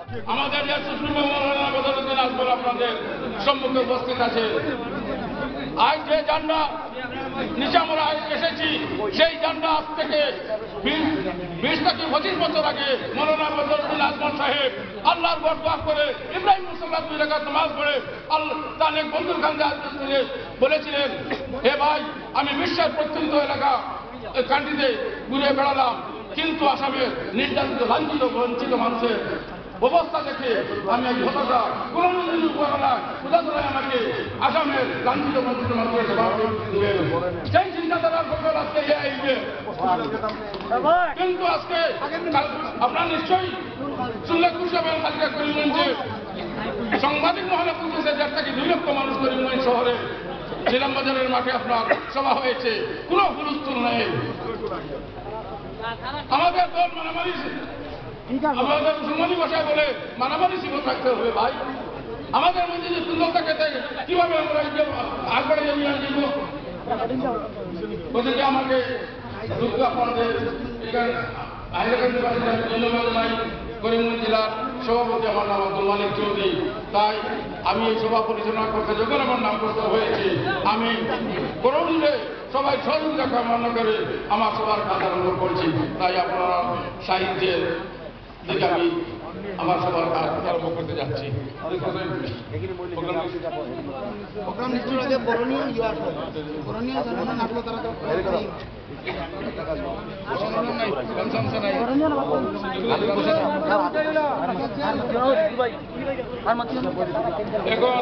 আমাদের যে সুপ্রিমো মৌলানা বদরুদ্দিন আজমল আপনাদের সম্মুখে উপস্থিত আছে। আজ যে জান্ডা নিচে আমরা এসেছি, সেই জান্ডা আজ থেকে 20 থেকে 25 বছর আগে মৌলানা বদরুদ্দিন আজমল সাহেব আল্লাহর বরদোয়া করে ইব্রাহিম মুসল্লাহ 2 রাকাত নামাজ পড়ে তার এক বন্ধুর কাছে বলেছিলেন, হে ভাই, আমি বিশ্বের প্রত্যন্ত এলাকা কান্ট্রিতে ঘুরে বেড়ালাম, কিন্তু আসামের নির্যাতিত লাঞ্ছিত বঞ্চিত মানুষের অবস্থা দেখে আমি এই হতাশা কোনদিন উপহারায় আমাকে আসামের লাঞ্ছিত বঞ্চিত মানুষের সেই চিন্তাধারার ফসল আজকে কিন্তু আজকে আপনারা নিশ্চয়ই শুনলে খুশি হবেন, কালকে করিমগঞ্জে সাংবাদিক মহলে বলতেছে 1.5 থেকে 2 লক্ষ মানুষ করিমগঞ্জ শহরে নীলামবাজারের মাঠে আপনার সভা হয়েছে, কোনো হুলস্থুল নেই। আমাদের দল মারামারি, আমাদের মুসলমানি ভাষায় বলে মারামারি জীবন রাখতে হবে। ভাই, আমাদের মধ্যে যে সুন্দর থাকে কিভাবে আমরা আগবাড়ে নিয়ে আসবো? ওদিকে আমাকে দুঃখ আপনাদের করিমগঞ্জ জেলার সভাপতি আমার নাম আব্দুল মালিক চৌধুরী। তাই আমি এই সভা পরিচালনা করতে যখন আমার নাম করতে হয়েছে, আমি করণীয় সবাই সহযোগিতা কামনা করে আমার সবার কাজ আরম্ভ করছি। তাই আপনারা সাহিত্যের দিকে আমি আমার সবার কাজ আরম্ভ করতে যাচ্ছি। এখন